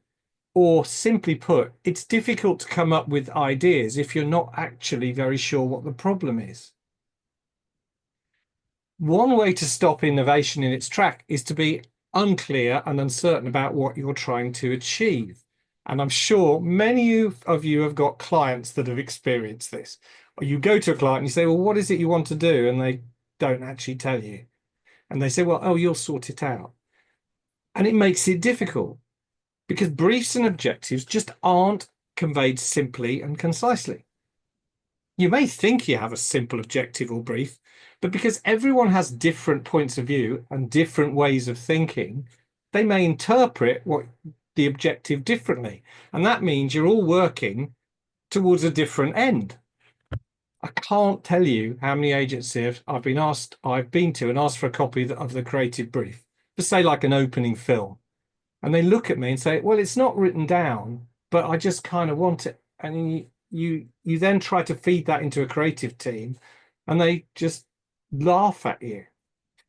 Or simply put, it's difficult to come up with ideas if you're not actually very sure what the problem is. One way to stop innovation in its track is to be unclear and uncertain about what you're trying to achieve. And I'm sure many of you have got clients that have experienced this. Or you go to a client and you say, well, what is it you want to do? And they don't actually tell you. And they say, well, oh, you'll sort it out. And it makes it difficult because briefs and objectives just aren't conveyed simply and concisely. You may think you have a simple objective or brief, but because everyone has different points of view and different ways of thinking, they may interpret what the objective differently. And that means you're all working towards a different end. I can't tell you how many agencies I've been to and asked for a copy of the creative brief, for say like an opening film. And they look at me and say, well, it's not written down, but I just kind of want it. And you then try to feed that into a creative team and they just laugh at you.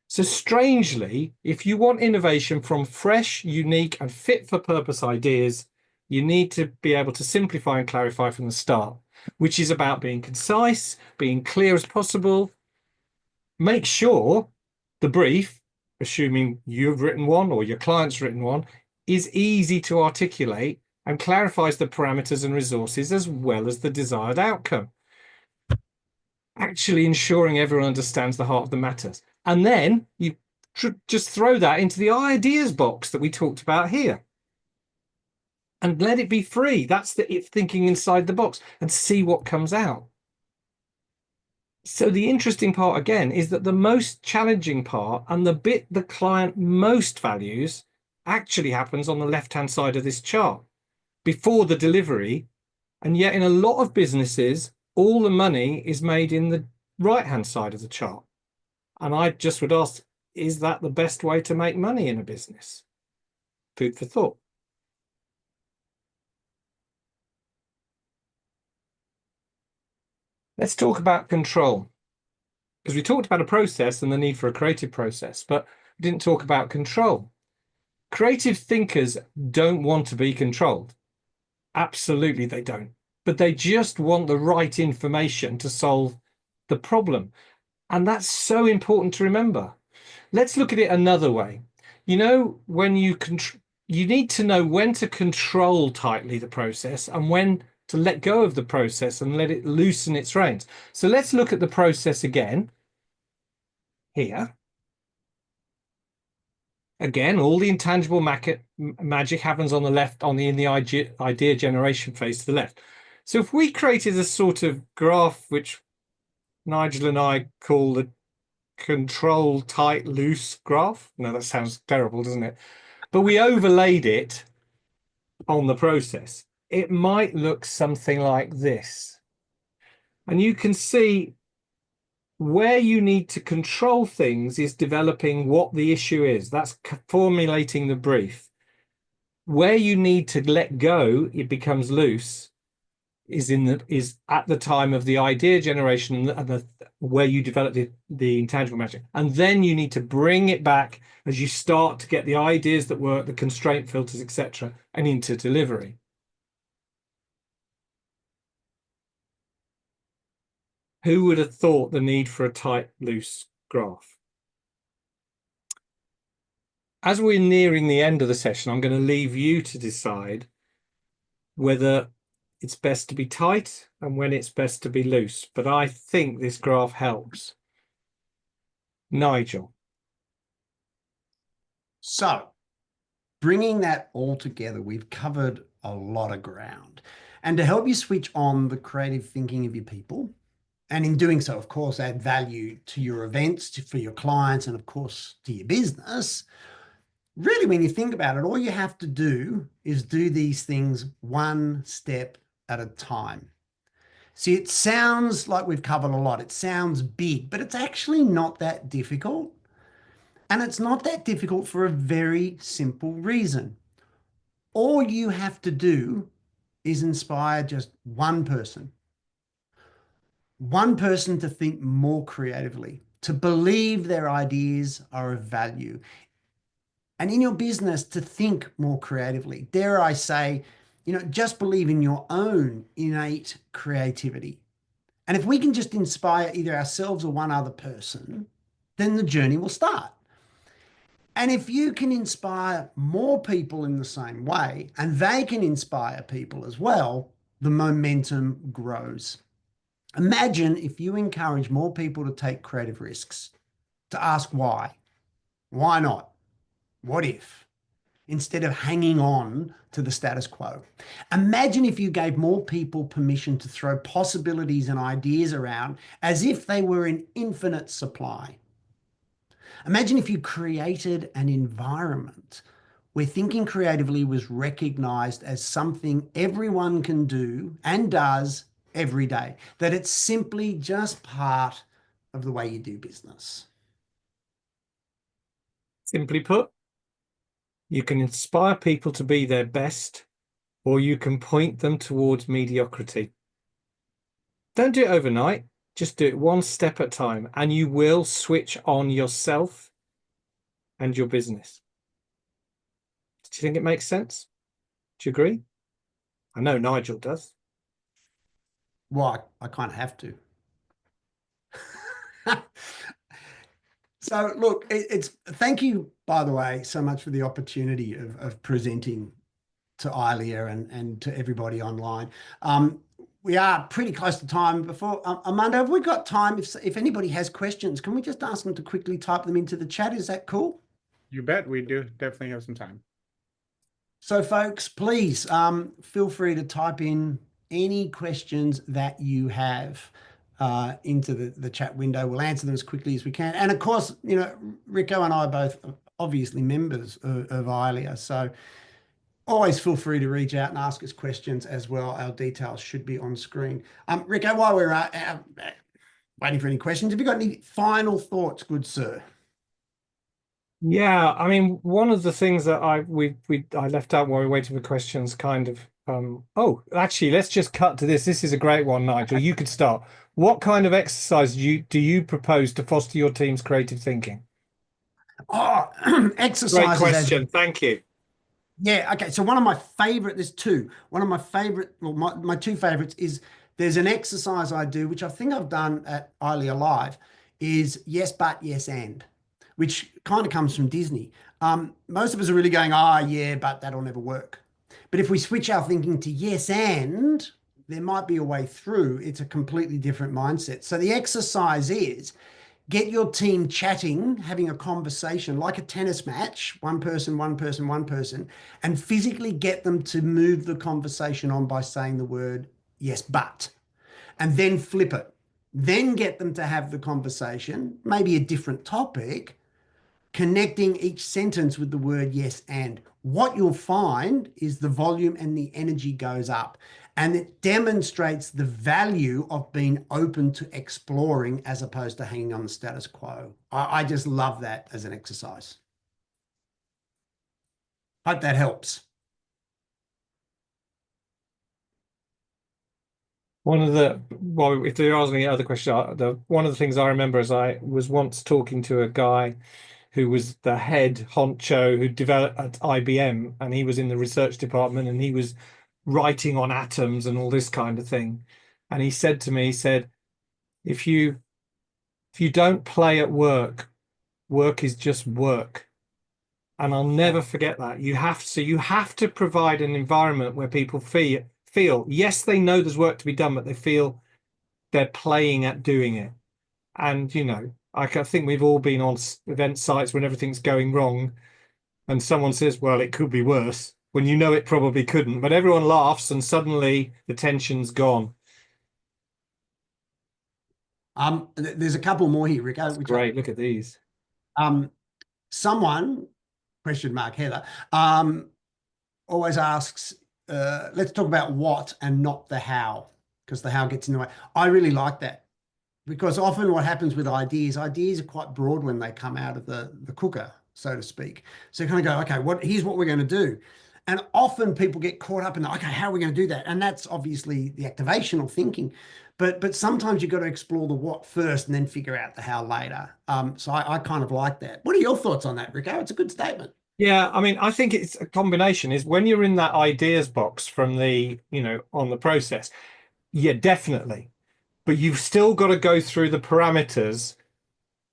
So strangely, if you want innovation from fresh, unique, and fit for purpose ideas, you need to be able to simplify and clarify from the start, which is about being concise, being clear as possible. Make sure the brief, assuming you've written one or your client's written one, is easy to articulate and clarifies the parameters and resources as well as the desired outcome, actually ensuring everyone understands the heart of the matters. And then you just throw that into the ideas box that we talked about here and let it be free. That's the thinking inside the box and see what comes out. So the interesting part again is that the most challenging part and the bit the client most values actually happens on the left-hand side of this chart before the delivery. And yet in a lot of businesses, all the money is made in the right-hand side of the chart. And I just would ask, is that the best way to make money in a business? Food for thought. Let's talk about control, because we talked about a process and the need for a creative process, but we didn't talk about control. Creative thinkers don't want to be controlled. Absolutely, they don't. But they just want the right information to solve the problem. And that's so important to remember. Let's look at it another way. You know, when you need to know when to control tightly the process and when to let go of the process and let it loosen its reins. So let's look at the process again here. Again, all the intangible magic happens on the left, in the idea generation phase to the left. So if we created a sort of graph, which Nigel and I call the control tight loose graph. No, that sounds terrible, doesn't it? But we overlaid it on the process. It might look something like this. And you can see where you need to control things is developing what the issue is. That's formulating the brief. Where you need to let go, it becomes loose, is at the time of the idea generation and where you develop the intangible magic. And then you need to bring it back as you start to get the ideas that work, the constraint filters, etc., and into delivery. Who would have thought the need for a tight, loose graph? As we're nearing the end of the session, I'm going to leave you to decide whether it's best to be tight and when it's best to be loose. But I think this graph helps. Nigel. So, bringing that all together, we've covered a lot of ground. And to help you switch on the creative thinking of your people, and in doing so, of course, add value to your events, for your clients, and of course, to your business, really, when you think about it, all you have to do is do these things one step at a time. See, it sounds like we've covered a lot. It sounds big, but it's actually not that difficult. And it's not that difficult for a very simple reason. All you have to do is inspire just one person to think more creatively, to believe their ideas are of value, and in your business to think more creatively. Dare I say, just believe in your own innate creativity. And if we can just inspire either ourselves or one other person, then the journey will start. And if you can inspire more people in the same way, and they can inspire people as well, the momentum grows. Imagine if you encourage more people to take creative risks, to ask why. Why not? What if? Instead of hanging on to the status quo. Imagine if you gave more people permission to throw possibilities and ideas around as if they were in infinite supply. Imagine if you created an environment where thinking creatively was recognized as something everyone can do and does every day, that it's simply just part of the way you do business. Simply put, you can inspire people to be their best, or you can point them towards mediocrity. Don't do it overnight. Just do it one step at a time, and you will switch on yourself and your business. Do you think it makes sense? Do you agree? I know Nigel does. Well, I kind of have to. So look, thank you, by the way, so much for the opportunity of presenting to ILEA and to everybody online. We are pretty close to time. Before Amanda, have we got time? If anybody has questions, can we just ask them to quickly type them into the chat? Is that cool? You bet. We do definitely have some time. So folks, please feel free to type in any questions that you have into the chat window. We'll answer them as quickly as we can. And of course, you know, Rico and I are both obviously members of ILEA. So always feel free to reach out and ask us questions as well. Our details should be on screen. Rico, while we're waiting for any questions, have you got any final thoughts, good sir? Yeah, I mean, one of the things that I left out while we were waiting for questions, kind of. Oh, actually, let's just cut to this. This is a great one, Nigel. You could start. What kind of exercise do you propose to foster your team's creative thinking? Oh, Great exercises. question. Thank you. Yeah, okay. So one of my favorite, there's two. One of my favorite, well, my two favorites is there's an exercise I do, which I think I've done at ILEA Live, is yes, but, yes, and, which kind of comes from Disney. Most of us are really going, yeah, but that'll never work. But if we switch our thinking to yes, and, there might be a way through. It's a completely different mindset. So the exercise is get your team chatting, having a conversation like a tennis match, one person, one person, one person, and physically get them to move the conversation on by saying the word yes, but, and then flip it. Then get them to have the conversation, maybe a different topic, connecting each sentence with the word yes, and. What you'll find is the volume and the energy goes up, and it demonstrates the value of being open to exploring as opposed to hanging on the status quo. I just love that as an exercise. Hope that helps. Well, if there are any other questions, one of the things I remember is I was once talking to a guy who was the head honcho who developed at IBM, and he was in the research department, and he was writing on atoms and all this kind of thing. And he said to me, he said, if you don't play at work, work is just work. And I'll never forget that. You have to provide an environment where people feel, yes, they know there's work to be done, but they feel they're playing at doing it. And, you know, I think we've all been on event sites when everything's going wrong and someone says, well, it could be worse, when you know it probably couldn't, but everyone laughs and suddenly the tension's gone. There's a couple more here, Rico. That's great. Look at these. Someone, question mark Heather, always asks, let's talk about what and not the how, because the how gets in the way. I really like that, because often what happens with ideas are quite broad when they come out of the cooker, so to speak. So you kind of go, okay, here's what we're going to do. And often people get caught up in, okay, how are we going to do that? And that's obviously the activational thinking. But sometimes you've got to explore the what first and then figure out the how later. So I kind of like that. What are your thoughts on that, Rico? It's a good statement. Yeah, I mean, I think it's a combination. Is when you're in that ideas box from the, on the process, yeah, definitely. But you've still got to go through the parameters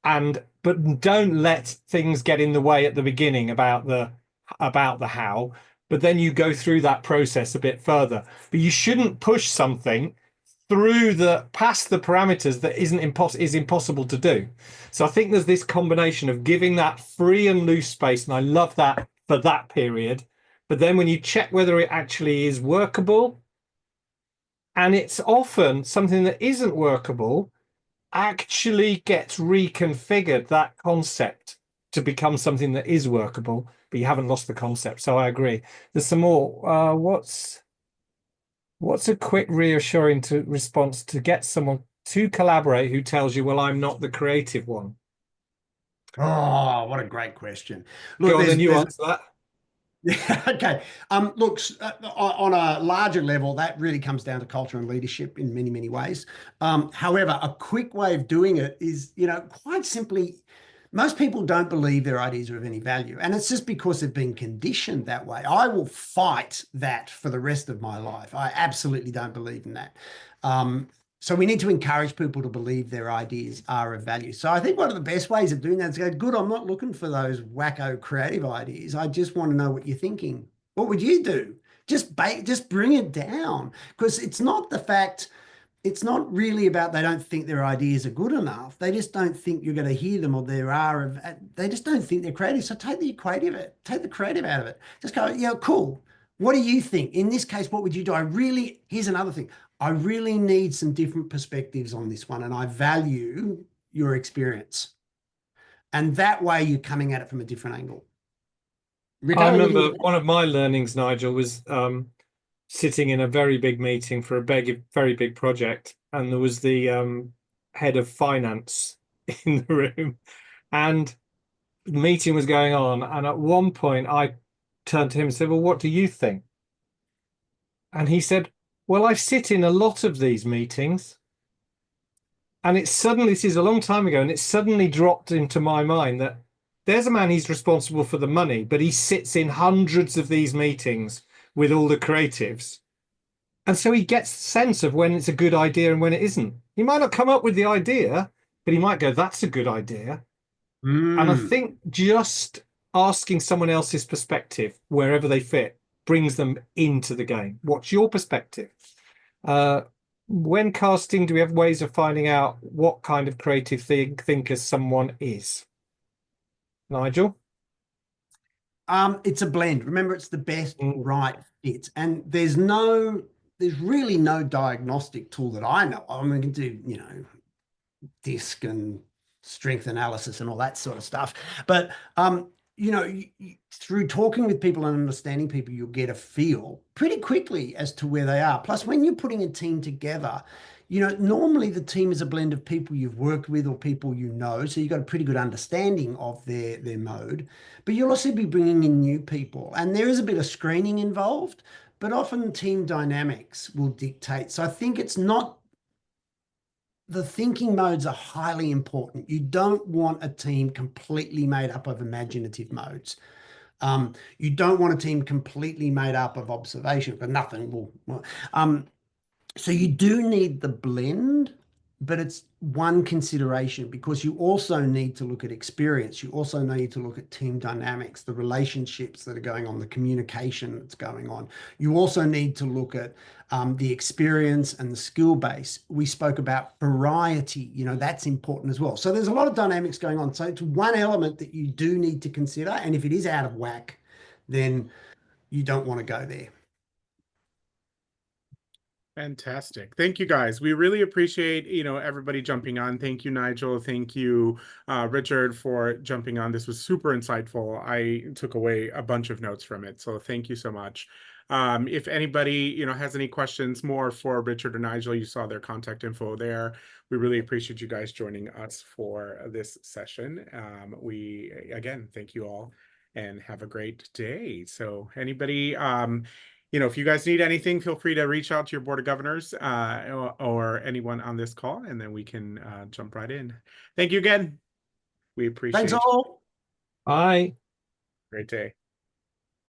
and but don't let things get in the way at the beginning about the how. But then you go through that process a bit further. But you shouldn't push something through the past the parameters that is impossible to do. So I think there's this combination of giving that free and loose space, and I love that for that period. But then when you check whether it actually is workable, and it's often something that isn't workable, actually gets reconfigured, that concept, to become something that is workable, but you haven't lost the concept. So I agree. There's some more. What's a quick reassuring response to get someone to collaborate who tells you, well, I'm not the creative one? Oh, what a great question. Look, Go on, then you there's answer that. Yeah, okay. Look, on a larger level, that really comes down to culture and leadership in many, many ways. However, a quick way of doing it is, quite simply, most people don't believe their ideas are of any value. And it's just because they've been conditioned that way. I will fight that for the rest of my life. I absolutely don't believe in that. So we need to encourage people to believe their ideas are of value. So I think one of the best ways of doing that is go, good, I'm not looking for those wacko creative ideas. I just want to know what you're thinking. What would you do? Just bring it down, because it's not the fact, it's not really about they don't think their ideas are good enough. They just don't think you're going to hear them, or they just don't think they're creative. So take the creative out of it. Just go, yeah, cool. What do you think? In this case, what would you do? Here's another thing. I really need some different perspectives on this one, and I value your experience. And that way you're coming at it from a different angle. I Rico, remember one of my learnings, Nigel, was sitting in a very big meeting for a very big project, and there was the head of finance in the room, and the meeting was going on. And at one point, I turned to him and said, "Well, what do you think?" And he said, "Well, I sit in a lot of these meetings." And this is a long time ago, and it suddenly dropped into my mind that there's a man, he's responsible for the money, but he sits in hundreds of these meetings with all the creatives. And so he gets a sense of when it's a good idea and when it isn't. He might not come up with the idea, but he might go, that's a good idea. And I think just asking someone else's perspective, wherever they fit, brings them into the game. What's your perspective? When casting, do we have ways of finding out what kind of creative thinker someone is? Nigel? It's a blend. Remember, it's the best right fit. And there's really no diagnostic tool that I know of. I mean, we can do, DISC and strength analysis and all that sort of stuff. But, through talking with people and understanding people, you'll get a feel pretty quickly as to where they are. Plus, when you're putting a team together, normally the team is a blend of people you've worked with or people you know. So you've got a pretty good understanding of their mode. But you'll also be bringing in new people. And there is a bit of screening involved, but often team dynamics will dictate. So I think it's not, the thinking modes are highly important. You don't want a team completely made up of imaginative modes. You don't want a team completely made up of observation, but nothing will. So you do need the blend, but it's one consideration, because you also need to look at experience. You also need to look at team dynamics, the relationships that are going on, the communication that's going on. You also need to look at the experience and the skill base. We spoke about variety, that's important as well. So there's a lot of dynamics going on. So it's one element that you do need to consider. And if it is out of whack, then you don't want to go there. Fantastic. Thank you, guys. We really appreciate, everybody jumping on. Thank you, Nigel. Thank you, Richard, for jumping on. This was super insightful. I took away a bunch of notes from it. So thank you so much. If anybody, has any questions more for Richard or Nigel, you saw their contact info there. We really appreciate you guys joining us for this session. We, again, thank you all and have a great day. So anybody, if you guys need anything, feel free to reach out to your Board of Governors or anyone on this call, and then we can jump right in. Thank you again. We appreciate it. Thanks all. Bye. Great day.